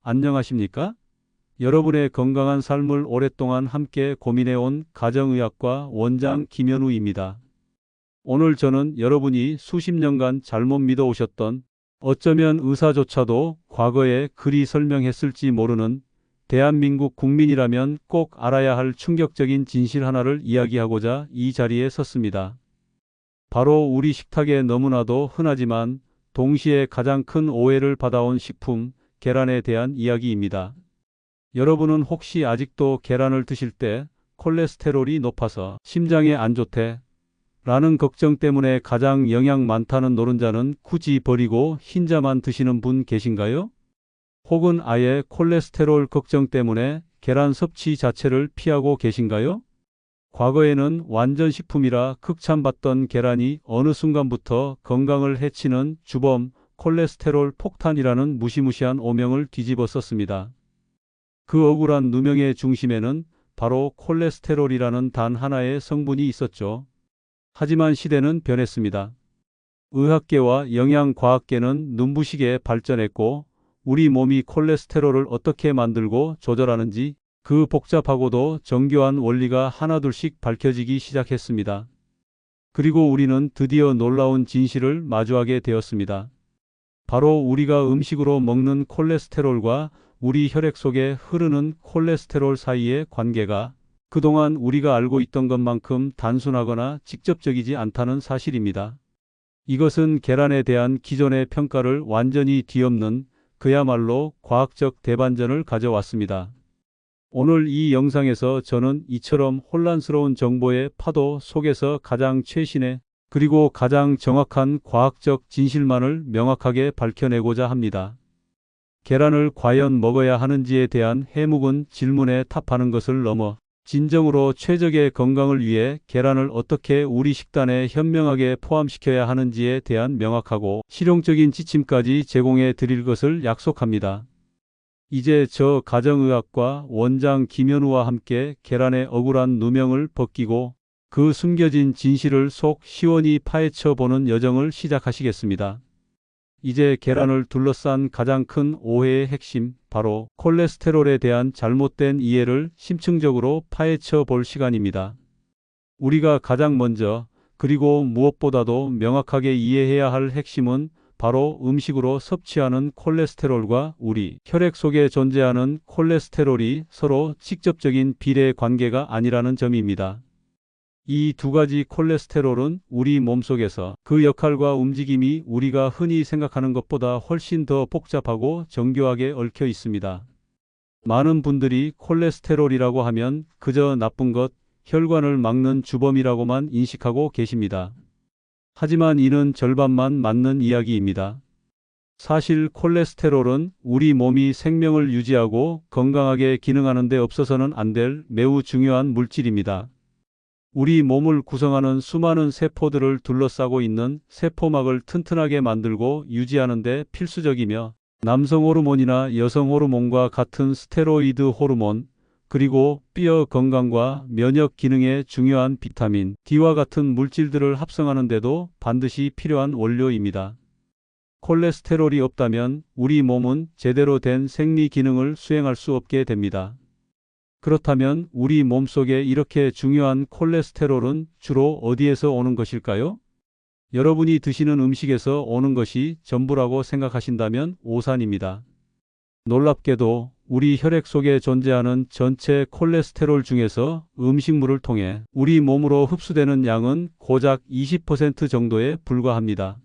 안녕하십니까? 여러분의 건강한 삶을 오랫동안 함께 고민해온 가정의학과 원장 김현우입니다. 오늘 저는 여러분이 수십 년간 잘못 믿어오셨던, 어쩌면 의사조차도 과거에 그리 설명했을지 모르는, 대한민국 국민이라면 꼭 알아야 할 충격적인 진실 하나를 이야기하고자 이 자리에 섰습니다. 바로 우리 식탁에 너무나도 흔하지만 동시에 가장 큰 오해를 받아온 식품, 계란에 대한 이야기입니다. 여러분은 혹시 아직도 계란을 드실 때 콜레스테롤이 높아서 심장에 안 좋대 라는 걱정 때문에 가장 영양 많다는 노른자는 굳이 버리고 흰자만 드시는 분 계신가요? 혹은 아예 콜레스테롤 걱정 때문에 계란 섭취 자체를 피하고 계신가요? 과거에는 완전 식품이라 극찬받던 계란이 어느 순간부터 건강을 해치는 주범, 콜레스테롤 폭탄이라는 무시무시한 오명을 뒤집어 썼습니다. 그 억울한 누명의 중심에는 바로 콜레스테롤이라는 단 하나의 성분이 있었죠. 하지만 시대는 변했습니다. 의학계와 영양과학계는 눈부시게 발전했고, 우리 몸이 콜레스테롤을 어떻게 만들고 조절하는지 그 복잡하고도 정교한 원리가 하나둘씩 밝혀지기 시작했습니다. 그리고 우리는 드디어 놀라운 진실을 마주하게 되었습니다. 바로 우리가 음식으로 먹는 콜레스테롤과 우리 혈액 속에 흐르는 콜레스테롤 사이의 관계가 그동안 우리가 알고 있던 것만큼 단순하거나 직접적이지 않다는 사실입니다. 이것은 계란에 대한 기존의 평가를 완전히 뒤엎는 그야말로 과학적 대반전을 가져왔습니다. 오늘 이 영상에서 저는 이처럼 혼란스러운 정보의 파도 속에서 가장 최신의 그리고 가장 정확한 과학적 진실만을 명확하게 밝혀내고자 합니다. 계란을 과연 먹어야 하는지에 대한 해묵은 질문에 답하는 것을 넘어 진정으로 최적의 건강을 위해 계란을 어떻게 우리 식단에 현명하게 포함시켜야 하는지에 대한 명확하고 실용적인 지침까지 제공해 드릴 것을 약속합니다. 이제 저 가정의학과 원장 김현우와 함께 계란의 억울한 누명을 벗기고 그 숨겨진 진실을 속 시원히 파헤쳐 보는 여정을 시작하시겠습니다. 이제 계란을 둘러싼 가장 큰 오해의 핵심, 바로 콜레스테롤에 대한 잘못된 이해를 심층적으로 파헤쳐 볼 시간입니다. 우리가 가장 먼저, 그리고 무엇보다도 명확하게 이해해야 할 핵심은 바로 음식으로 섭취하는 콜레스테롤과 우리 혈액 속에 존재하는 콜레스테롤이 서로 직접적인 비례 관계가 아니라는 점입니다. 이 두 가지 콜레스테롤은 우리 몸속에서 그 역할과 움직임이 우리가 흔히 생각하는 것보다 훨씬 더 복잡하고 정교하게 얽혀 있습니다. 많은 분들이 콜레스테롤이라고 하면 그저 나쁜 것, 혈관을 막는 주범이라고만 인식하고 계십니다. 하지만 이는 절반만 맞는 이야기입니다. 사실 콜레스테롤은 우리 몸이 생명을 유지하고 건강하게 기능하는 데 없어서는 안 될 매우 중요한 물질입니다. 우리 몸을 구성하는 수많은 세포들을 둘러싸고 있는 세포막을 튼튼하게 만들고 유지하는 데 필수적이며, 남성 호르몬이나 여성 호르몬과 같은 스테로이드 호르몬, 그리고 뼈 건강과 면역 기능에 중요한 비타민 D와 같은 물질들을 합성하는 데도 반드시 필요한 원료입니다. 콜레스테롤이 없다면 우리 몸은 제대로 된 생리 기능을 수행할 수 없게 됩니다. 그렇다면 우리 몸속에 이렇게 중요한 콜레스테롤은 주로 어디에서 오는 것일까요? 여러분이 드시는 음식에서 오는 것이 전부라고 생각하신다면 오산입니다. 놀랍게도 우리 혈액 속에 존재하는 전체 콜레스테롤 중에서 음식물을 통해 우리 몸으로 흡수되는 양은 고작 20% 정도에 불과합니다.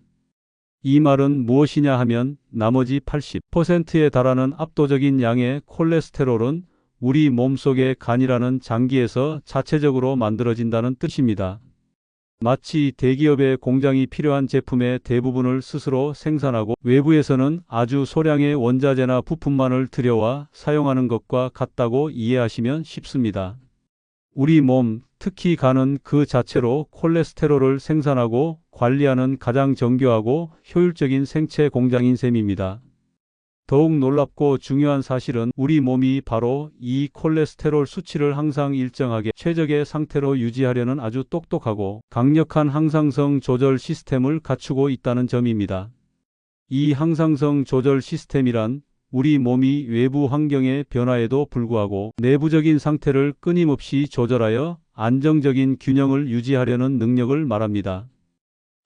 이 말은 무엇이냐 하면 나머지 80%에 달하는 압도적인 양의 콜레스테롤은 우리 몸속의 간이라는 장기에서 자체적으로 만들어진다는 뜻입니다. 마치 대기업의 공장이 필요한 제품의 대부분을 스스로 생산하고 외부에서는 아주 소량의 원자재나 부품만을 들여와 사용하는 것과 같다고 이해하시면 쉽습니다. 우리 몸, 특히 간은 그 자체로 콜레스테롤을 생산하고 관리하는 가장 정교하고 효율적인 생체 공장인 셈입니다. 더욱 놀랍고 중요한 사실은 우리 몸이 바로 이 콜레스테롤 수치를 항상 일정하게 최적의 상태로 유지하려는 아주 똑똑하고 강력한 항상성 조절 시스템을 갖추고 있다는 점입니다. 이 항상성 조절 시스템이란 우리 몸이 외부 환경의 변화에도 불구하고 내부적인 상태를 끊임없이 조절하여 안정적인 균형을 유지하려는 능력을 말합니다.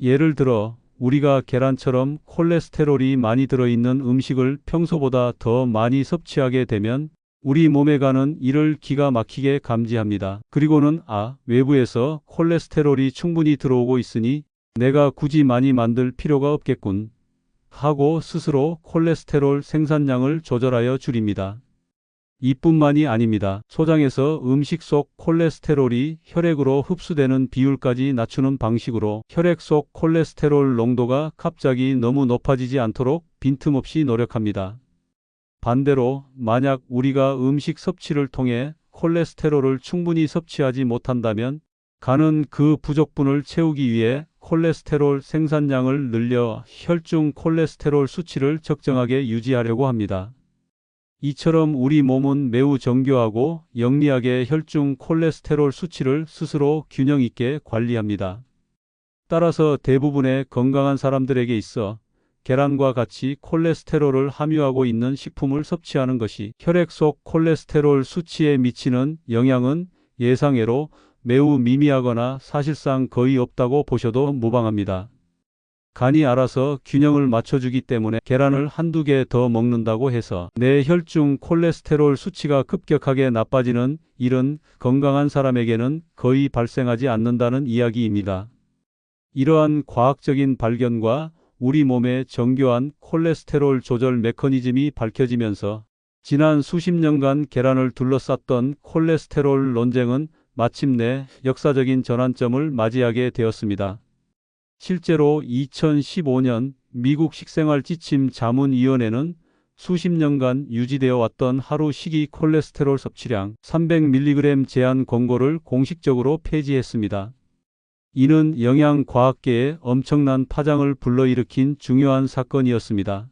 예를 들어 우리가 계란처럼 콜레스테롤이 많이 들어있는 음식을 평소보다 더 많이 섭취하게 되면 우리 몸에 가는 이를 기가 막히게 감지합니다. 그리고는 외부에서 콜레스테롤이 충분히 들어오고 있으니 내가 굳이 많이 만들 필요가 없겠군 하고 스스로 콜레스테롤 생산량을 조절하여 줄입니다. 이뿐만이 아닙니다. 소장에서 음식 속 콜레스테롤이 혈액으로 흡수되는 비율까지 낮추는 방식으로 혈액 속 콜레스테롤 농도가 갑자기 너무 높아지지 않도록 빈틈없이 노력합니다. 반대로 만약 우리가 음식 섭취를 통해 콜레스테롤을 충분히 섭취하지 못한다면 간은 그 부족분을 채우기 위해 콜레스테롤 생산량을 늘려 혈중 콜레스테롤 수치를 적정하게 유지하려고 합니다. 이처럼 우리 몸은 매우 정교하고 영리하게 혈중 콜레스테롤 수치를 스스로 균형 있게 관리합니다. 따라서 대부분의 건강한 사람들에게 있어 계란과 같이 콜레스테롤을 함유하고 있는 식품을 섭취하는 것이 혈액 속 콜레스테롤 수치에 미치는 영향은 예상외로 매우 미미하거나 사실상 거의 없다고 보셔도 무방합니다. 간이 알아서 균형을 맞춰주기 때문에 계란을 한두 개 더 먹는다고 해서 내 혈중 콜레스테롤 수치가 급격하게 나빠지는 일은 건강한 사람에게는 거의 발생하지 않는다는 이야기입니다. 이러한 과학적인 발견과 우리 몸의 정교한 콜레스테롤 조절 메커니즘이 밝혀지면서 지난 수십 년간 계란을 둘러쌌던 콜레스테롤 논쟁은 마침내 역사적인 전환점을 맞이하게 되었습니다. 실제로 2015년 미국 식생활지침자문위원회는 수십 년간 유지되어 왔던 하루 식이 콜레스테롤 섭취량 300mg 제한 권고를 공식적으로 폐지했습니다. 이는 영양과학계에 엄청난 파장을 불러일으킨 중요한 사건이었습니다.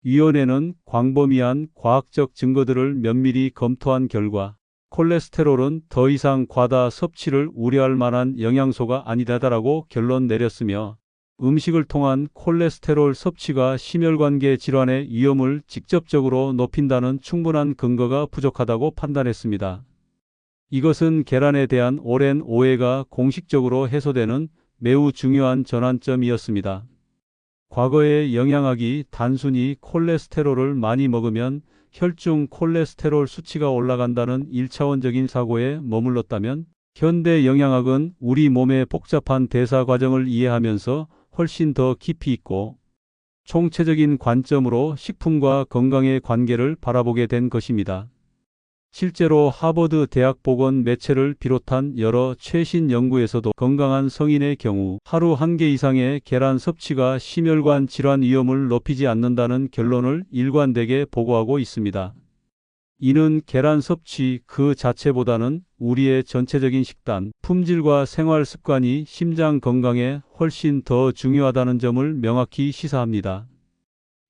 위원회는 광범위한 과학적 증거들을 면밀히 검토한 결과 콜레스테롤은 더 이상 과다 섭취를 우려할 만한 영양소가 아니다라고 결론 내렸으며 음식을 통한 콜레스테롤 섭취가 심혈관계 질환의 위험을 직접적으로 높인다는 충분한 근거가 부족하다고 판단했습니다. 이것은 계란에 대한 오랜 오해가 공식적으로 해소되는 매우 중요한 전환점이었습니다. 과거의 영양학이 단순히 콜레스테롤을 많이 먹으면 혈중 콜레스테롤 수치가 올라간다는 1차원적인 사고에 머물렀다면 현대 영양학은 우리 몸의 복잡한 대사 과정을 이해하면서 훨씬 더 깊이 있고 총체적인 관점으로 식품과 건강의 관계를 바라보게 된 것입니다. 실제로 하버드 대학 보건 매체를 비롯한 여러 최신 연구에서도 건강한 성인의 경우 하루 1개 이상의 계란 섭취가 심혈관 질환 위험을 높이지 않는다는 결론을 일관되게 보고하고 있습니다. 이는 계란 섭취 그 자체보다는 우리의 전체적인 식단, 품질과 생활 습관이 심장 건강에 훨씬 더 중요하다는 점을 명확히 시사합니다.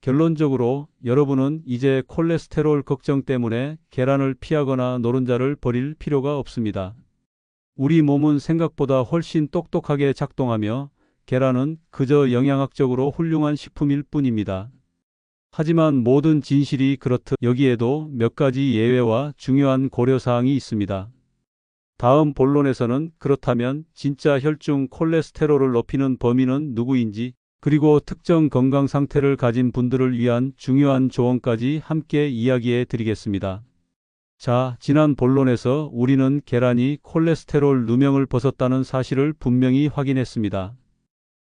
결론적으로 여러분은 이제 콜레스테롤 걱정 때문에 계란을 피하거나 노른자를 버릴 필요가 없습니다. 우리 몸은 생각보다 훨씬 똑똑하게 작동하며 계란은 그저 영양학적으로 훌륭한 식품일 뿐입니다. 하지만 모든 진실이 그렇듯 여기에도 몇 가지 예외와 중요한 고려사항이 있습니다. 다음 본론에서는 그렇다면 진짜 혈중 콜레스테롤을 높이는 범인은 누구인지 그리고 특정 건강 상태를 가진 분들을 위한 중요한 조언까지 함께 이야기해 드리겠습니다. 자, 지난 본론에서 우리는 계란이 콜레스테롤 누명을 벗었다는 사실을 분명히 확인했습니다.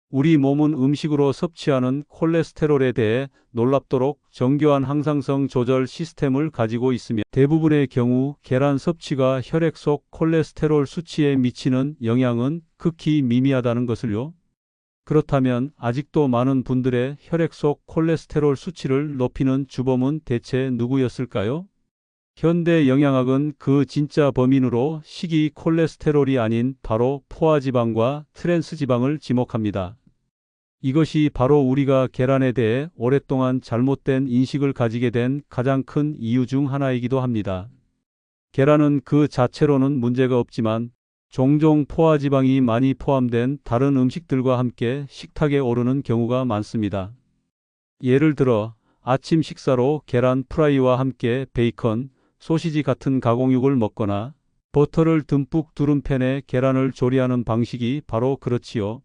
우리 몸은 음식으로 섭취하는 콜레스테롤에 대해 놀랍도록 정교한 항상성 조절 시스템을 가지고 있으며 대부분의 경우 계란 섭취가 혈액 속 콜레스테롤 수치에 미치는 영향은 극히 미미하다는 것을요. 그렇다면 아직도 많은 분들의 혈액 속 콜레스테롤 수치를 높이는 주범은 대체 누구였을까요? 현대 영양학은 그 진짜 범인으로 식이 콜레스테롤이 아닌 바로 포화지방과 트랜스지방을 지목합니다. 이것이 바로 우리가 계란에 대해 오랫동안 잘못된 인식을 가지게 된 가장 큰 이유 중 하나이기도 합니다. 계란은 그 자체로는 문제가 없지만 종종 포화지방이 많이 포함된 다른 음식들과 함께 식탁에 오르는 경우가 많습니다. 예를 들어 아침 식사로 계란 프라이와 함께 베이컨, 소시지 같은 가공육을 먹거나 버터를 듬뿍 두른 팬에 계란을 조리하는 방식이 바로 그렇지요.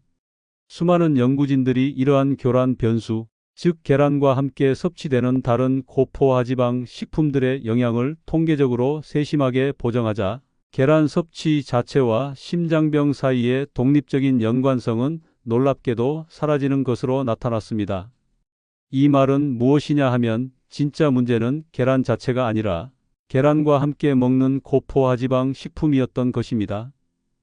수많은 연구진들이 이러한 교란 변수, 즉 계란과 함께 섭취되는 다른 고포화지방 식품들의 영향을 통계적으로 세심하게 보정하자 계란 섭취 자체와 심장병 사이의 독립적인 연관성은 놀랍게도 사라지는 것으로 나타났습니다. 이 말은 무엇이냐 하면 진짜 문제는 계란 자체가 아니라 계란과 함께 먹는 고포화지방 식품이었던 것입니다.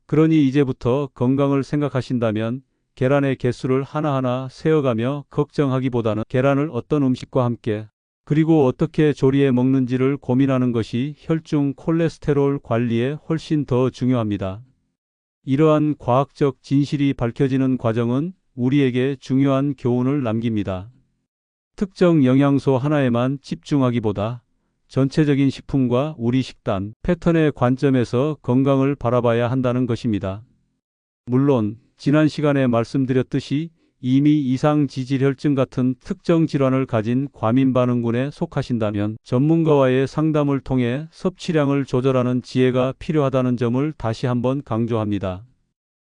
그러니 이제부터 건강을 생각하신다면 계란의 개수를 하나하나 세어가며 걱정하기보다는 계란을 어떤 음식과 함께 그리고 어떻게 조리해 먹는지를 고민하는 것이 혈중 콜레스테롤 관리에 훨씬 더 중요합니다. 이러한 과학적 진실이 밝혀지는 과정은 우리에게 중요한 교훈을 남깁니다. 특정 영양소 하나에만 집중하기보다 전체적인 식품과 우리 식단 패턴의 관점에서 건강을 바라봐야 한다는 것입니다. 물론 지난 시간에 말씀드렸듯이 이미 이상지질혈증 같은 특정 질환을 가진 과민반응군에 속하신다면 전문가와의 상담을 통해 섭취량을 조절하는 지혜가 필요하다는 점을 다시 한번 강조합니다.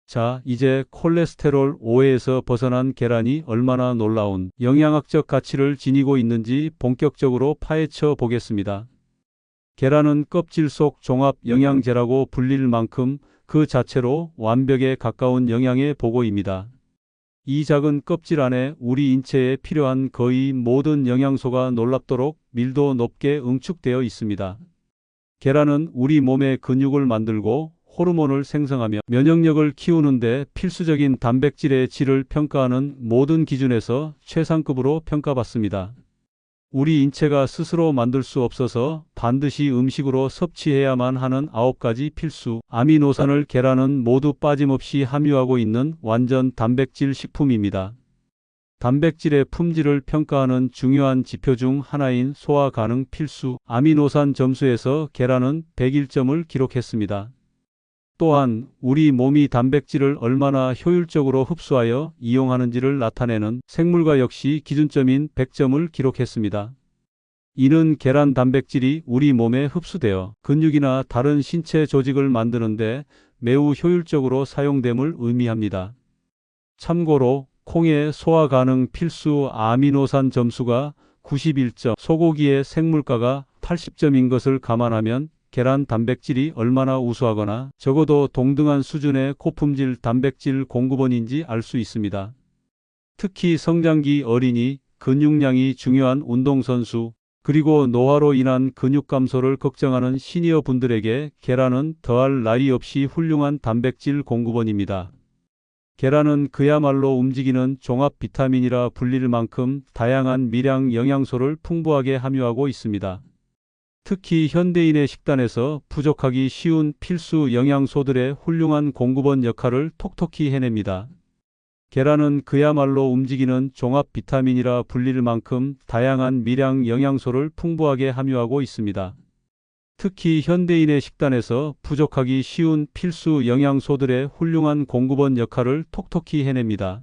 자, 이제 콜레스테롤 오해에서 벗어난 계란이 얼마나 놀라운 영양학적 가치를 지니고 있는지 본격적으로 파헤쳐 보겠습니다. 계란은 껍질 속 종합 영양제라고 불릴 만큼 그 자체로 완벽에 가까운 영양의 보고입니다. 이 작은 껍질 안에 우리 인체에 필요한 거의 모든 영양소가 놀랍도록 밀도 높게 응축되어 있습니다. 계란은 우리 몸의 근육을 만들고 호르몬을 생성하며 면역력을 키우는데 필수적인 단백질의 질을 평가하는 모든 기준에서 최상급으로 평가받습니다. 우리 인체가 스스로 만들 수 없어서 반드시 음식으로 섭취해야만 하는 9가지 필수 아미노산을 계란은 모두 빠짐없이 함유하고 있는 완전 단백질 식품입니다. 단백질의 품질을 평가하는 중요한 지표 중 하나인 소화 가능 필수 아미노산 점수에서 계란은 101점을 기록했습니다. 또한 우리 몸이 단백질을 얼마나 효율적으로 흡수하여 이용하는지를 나타내는 생물과 역시 기준점인 100점을 기록했습니다. 이는 계란 단백질이 우리 몸에 흡수되어 근육이나 다른 신체 조직을 만드는데 매우 효율적으로 사용됨을 의미합니다. 참고로 콩의 소화 가능 필수 아미노산 점수가 91점, 소고기의 생물가가 80점인 것을 감안하면 계란 단백질이 얼마나 우수하거나 적어도 동등한 수준의 고품질 단백질 공급원인지 알 수 있습니다. 특히 성장기 어린이, 근육량이 중요한 운동선수, 그리고 노화로 인한 근육 감소를 걱정하는 시니어 분들에게 계란은 더할 나위 없이 훌륭한 단백질 공급원입니다. 계란은 그야말로 움직이는 종합 비타민이라 불릴 만큼 다양한 미량 영양소를 풍부하게 함유하고 있습니다. 특히 현대인의 식단에서 부족하기 쉬운 필수 영양소들의 훌륭한 공급원 역할을 톡톡히 해냅니다. 계란은 그야말로 움직이는 종합 비타민이라 불릴 만큼 다양한 미량 영양소를 풍부하게 함유하고 있습니다. 특히 현대인의 식단에서 부족하기 쉬운 필수 영양소들의 훌륭한 공급원 역할을 톡톡히 해냅니다.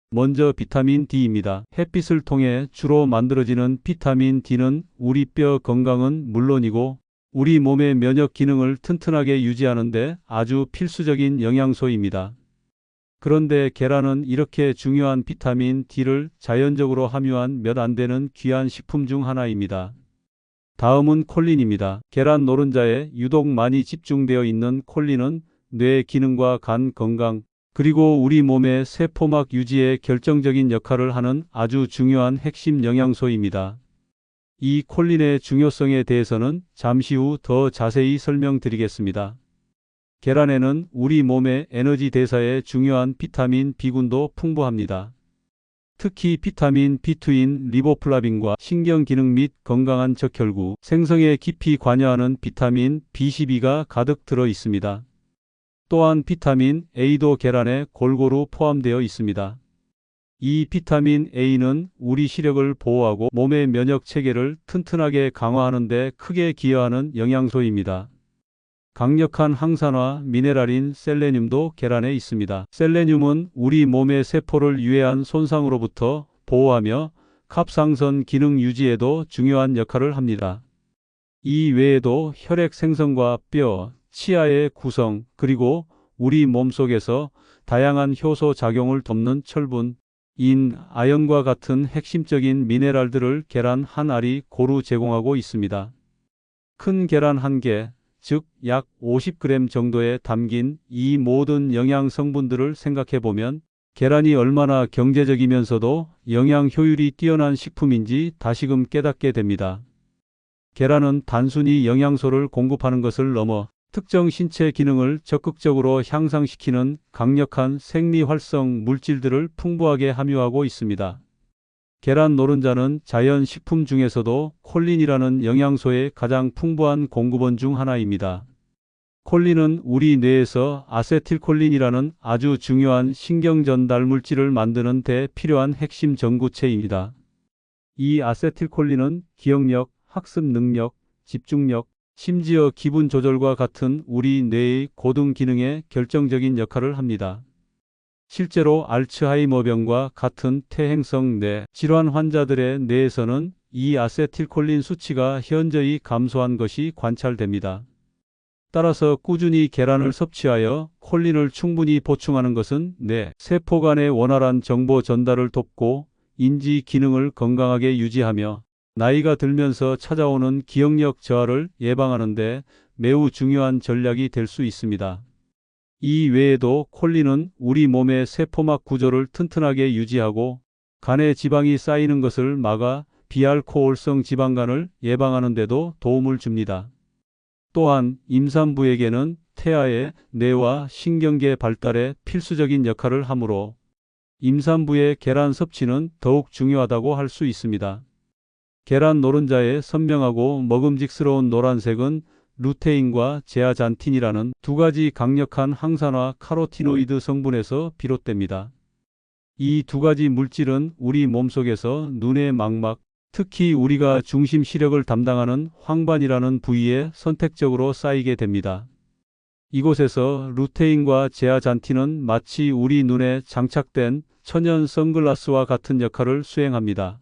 먼저 비타민 D입니다. 햇빛을 통해 주로 만들어지는 비타민 D는 우리 뼈 건강은 물론이고 우리 몸의 면역 기능을 튼튼하게 유지하는 데 아주 필수적인 영양소입니다. 그런데 계란은 이렇게 중요한 비타민 D를 자연적으로 함유한 몇 안 되는 귀한 식품 중 하나입니다. 다음은 콜린입니다. 계란 노른자에 유독 많이 집중되어 있는 콜린은 뇌 기능과 간 건강, 그리고 우리 몸의 세포막 유지에 결정적인 역할을 하는 아주 중요한 핵심 영양소입니다. 이 콜린의 중요성에 대해서는 잠시 후 더 자세히 설명드리겠습니다. 계란에는 우리 몸의 에너지 대사에 중요한 비타민 B군도 풍부합니다. 특히 비타민 B2인 리보플라빈과 신경기능 및 건강한 적혈구 생성에 깊이 관여하는 비타민 B12가 가득 들어 있습니다. 또한 비타민 A도 계란에 골고루 포함되어 있습니다. 이 비타민 A는 우리 시력을 보호하고 몸의 면역 체계를 튼튼하게 강화하는 데 크게 기여하는 영양소입니다. 강력한 항산화 미네랄인 셀레늄도 계란에 있습니다. 셀레늄은 우리 몸의 세포를 유해한 손상으로부터 보호하며 갑상선 기능 유지에도 중요한 역할을 합니다. 이 외에도 혈액 생성과 뼈, 치아의 구성, 그리고 우리 몸속에서 다양한 효소 작용을 돕는 철분, 인, 아연과 같은 핵심적인 미네랄들을 계란 한 알이 고루 제공하고 있습니다. 큰 계란 한 개, 즉 약 50g 정도에 담긴 이 모든 영양 성분들을 생각해 보면 계란이 얼마나 경제적이면서도 영양 효율이 뛰어난 식품인지 다시금 깨닫게 됩니다. 계란은 단순히 영양소를 공급하는 것을 넘어 특정 신체 기능을 적극적으로 향상시키는 강력한 생리활성 물질들을 풍부하게 함유하고 있습니다. 계란 노른자는 자연 식품 중에서도 콜린이라는 영양소의 가장 풍부한 공급원 중 하나입니다. 콜린은 우리 뇌에서 아세틸콜린이라는 아주 중요한 신경 전달 물질을 만드는 데 필요한 핵심 전구체입니다. 이 아세틸콜린은 기억력, 학습 능력, 집중력, 심지어 기분 조절과 같은 우리 뇌의 고등 기능에 결정적인 역할을 합니다. 실제로 알츠하이머병과 같은 퇴행성 뇌 질환 환자들의 뇌에서는 이 아세틸콜린 수치가 현저히 감소한 것이 관찰됩니다. 따라서 꾸준히 계란을 섭취하여 콜린을 충분히 보충하는 것은 뇌, 세포 간의 원활한 정보 전달을 돕고 인지 기능을 건강하게 유지하며 나이가 들면서 찾아오는 기억력 저하를 예방하는 데 매우 중요한 전략이 될 수 있습니다. 이 외에도 콜린은 우리 몸의 세포막 구조를 튼튼하게 유지하고 간에 지방이 쌓이는 것을 막아 비알코올성 지방간을 예방하는 데도 도움을 줍니다. 또한 임산부에게는 태아의 뇌와 신경계 발달에 필수적인 역할을 하므로 임산부의 계란 섭취는 더욱 중요하다고 할 수 있습니다. 계란 노른자의 선명하고 먹음직스러운 노란색은 루테인과 제아잔틴이라는 두 가지 강력한 항산화 카로티노이드 성분에서 비롯됩니다. 이 두 가지 물질은 우리 몸속에서 눈의 망막, 특히 우리가 중심 시력을 담당하는 황반이라는 부위에 선택적으로 쌓이게 됩니다. 이곳에서 루테인과 제아잔틴은 마치 우리 눈에 장착된 천연 선글라스와 같은 역할을 수행합니다.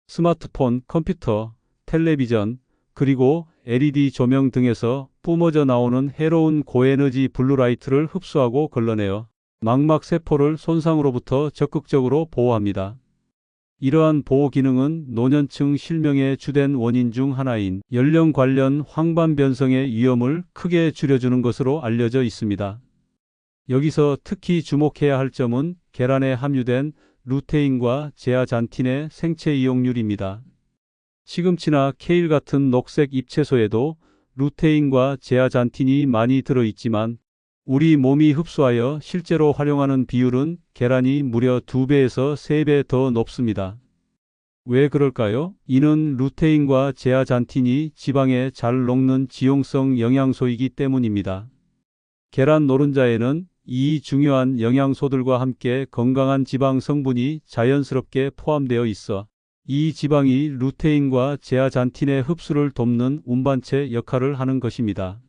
스마트폰, 컴퓨터, 텔레비전, 그리고 LED 조명 등에서 뿜어져 나오는 해로운 고에너지 블루라이트를 흡수하고 걸러내어 망막 세포를 손상으로부터 적극적으로 보호합니다. 이러한 보호 기능은 노년층 실명의 주된 원인 중 하나인 연령 관련 황반 변성의 위험을 크게 줄여주는 것으로 알려져 있습니다. 여기서 특히 주목해야 할 점은 계란에 함유된 루테인과 제아잔틴의 생체 이용률입니다. 시금치나 케일 같은 녹색 잎채소에도 루테인과 제아잔틴이 많이 들어있지만 우리 몸이 흡수하여 실제로 활용하는 비율은 계란이 무려 2배에서 3배 더 높습니다. 왜 그럴까요? 이는 루테인과 제아잔틴이 지방에 잘 녹는 지용성 영양소이기 때문입니다. 계란 노른자에는 이 중요한 영양소들과 함께 건강한 지방 성분이 자연스럽게 포함되어 있어 이 지방이 루테인과 제아잔틴의 흡수를 돕는 운반체 역할을 하는 것입니다.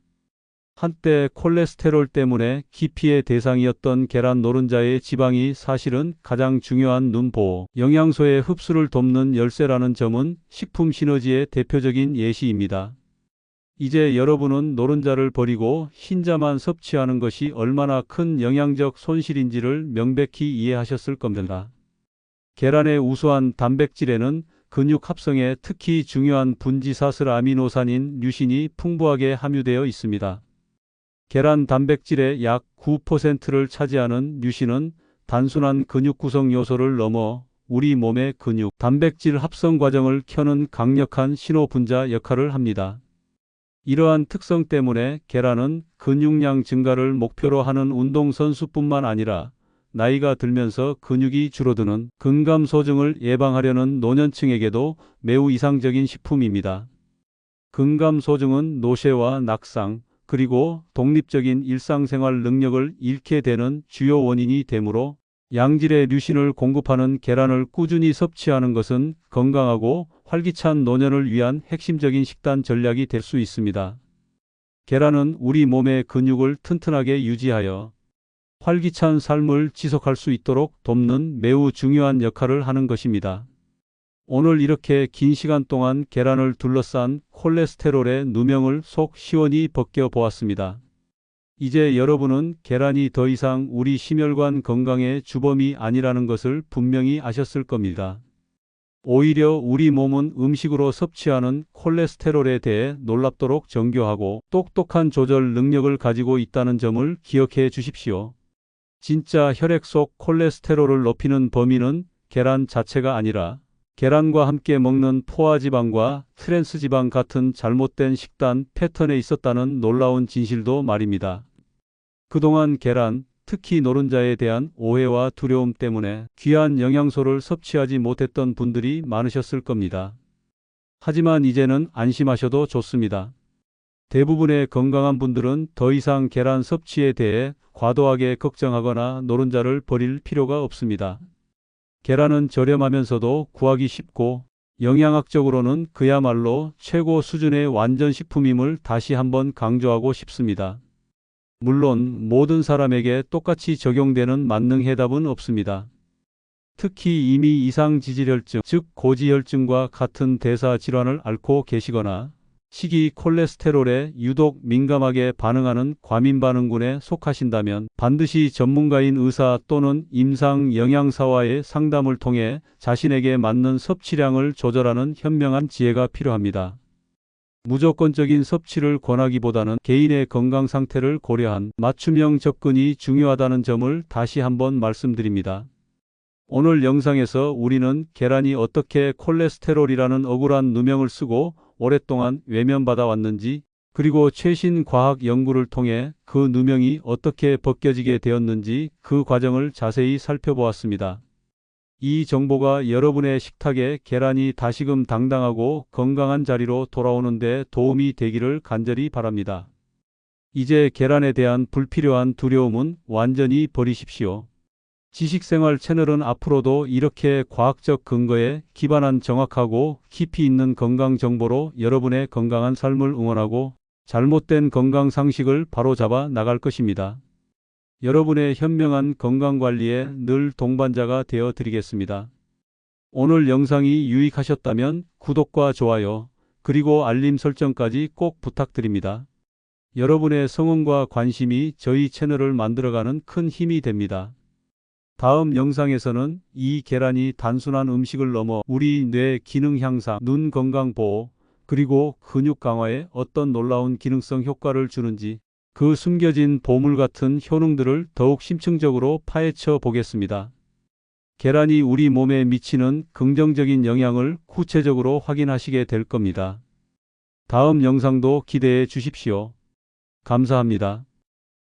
한때 콜레스테롤 때문에 기피의 대상이었던 계란 노른자의 지방이 사실은 가장 중요한 눈보호, 영양소의 흡수를 돕는 열쇠라는 점은 식품 시너지의 대표적인 예시입니다. 이제 여러분은 노른자를 버리고 흰자만 섭취하는 것이 얼마나 큰 영양적 손실인지를 명백히 이해하셨을 겁니다. 계란의 우수한 단백질에는 근육 합성에 특히 중요한 분지사슬 아미노산인 류신이 풍부하게 함유되어 있습니다. 계란 단백질의 약 9%를 차지하는 류신은 단순한 근육 구성 요소를 넘어 우리 몸의 근육, 단백질 합성 과정을 켜는 강력한 신호 분자 역할을 합니다. 이러한 특성 때문에 계란은 근육량 증가를 목표로 하는 운동선수뿐만 아니라 나이가 들면서 근육이 줄어드는 근감소증을 예방하려는 노년층에게도 매우 이상적인 식품입니다. 근감소증은 노쇠와 낙상, 그리고 독립적인 일상생활 능력을 잃게 되는 주요 원인이 되므로 양질의 류신을 공급하는 계란을 꾸준히 섭취하는 것은 건강하고 활기찬 노년을 위한 핵심적인 식단 전략이 될 수 있습니다. 계란은 우리 몸의 근육을 튼튼하게 유지하여 활기찬 삶을 지속할 수 있도록 돕는 매우 중요한 역할을 하는 것입니다. 오늘 이렇게 긴 시간 동안 계란을 둘러싼 콜레스테롤의 누명을 속 시원히 벗겨 보았습니다. 이제 여러분은 계란이 더 이상 우리 심혈관 건강의 주범이 아니라는 것을 분명히 아셨을 겁니다. 오히려 우리 몸은 음식으로 섭취하는 콜레스테롤에 대해 놀랍도록 정교하고 똑똑한 조절 능력을 가지고 있다는 점을 기억해 주십시오. 진짜 혈액 속 콜레스테롤을 높이는 범인은 계란 자체가 아니라 계란과 함께 먹는 포화지방과 트랜스지방 같은 잘못된 식단 패턴에 있었다는 놀라운 진실도 말입니다. 그동안 계란, 특히 노른자에 대한 오해와 두려움 때문에 귀한 영양소를 섭취하지 못했던 분들이 많으셨을 겁니다. 하지만 이제는 안심하셔도 좋습니다. 대부분의 건강한 분들은 더 이상 계란 섭취에 대해 과도하게 걱정하거나 노른자를 버릴 필요가 없습니다. 계란은 저렴하면서도 구하기 쉽고 영양학적으로는 그야말로 최고 수준의 완전식품임을 다시 한번 강조하고 싶습니다. 물론 모든 사람에게 똑같이 적용되는 만능 해답은 없습니다. 특히 이미 이상지질혈증, 즉 고지혈증과 같은 대사 질환을 앓고 계시거나 식이 콜레스테롤에 유독 민감하게 반응하는 과민반응군에 속하신다면 반드시 전문가인 의사 또는 임상 영양사와의 상담을 통해 자신에게 맞는 섭취량을 조절하는 현명한 지혜가 필요합니다. 무조건적인 섭취를 권하기보다는 개인의 건강 상태를 고려한 맞춤형 접근이 중요하다는 점을 다시 한번 말씀드립니다. 오늘 영상에서 우리는 계란이 어떻게 콜레스테롤이라는 억울한 누명을 쓰고 오랫동안 외면받아 왔는지, 그리고 최신 과학 연구를 통해 그 누명이 어떻게 벗겨지게 되었는지 그 과정을 자세히 살펴보았습니다. 이 정보가 여러분의 식탁에 계란이 다시금 당당하고 건강한 자리로 돌아오는 데 도움이 되기를 간절히 바랍니다. 이제 계란에 대한 불필요한 두려움은 완전히 버리십시오. 지식생활 채널은 앞으로도 이렇게 과학적 근거에 기반한 정확하고 깊이 있는 건강 정보로 여러분의 건강한 삶을 응원하고 잘못된 건강 상식을 바로잡아 나갈 것입니다. 여러분의 현명한 건강관리에 늘 동반자가 되어 드리겠습니다. 오늘 영상이 유익하셨다면 구독과 좋아요, 그리고 알림 설정까지 꼭 부탁드립니다. 여러분의 성원과 관심이 저희 채널을 만들어가는 큰 힘이 됩니다. 다음 영상에서는 이 계란이 단순한 음식을 넘어 우리 뇌 기능 향상, 눈 건강 보호, 그리고 근육 강화에 어떤 놀라운 기능성 효과를 주는지 그 숨겨진 보물 같은 효능들을 더욱 심층적으로 파헤쳐 보겠습니다. 계란이 우리 몸에 미치는 긍정적인 영향을 구체적으로 확인하시게 될 겁니다. 다음 영상도 기대해 주십시오. 감사합니다.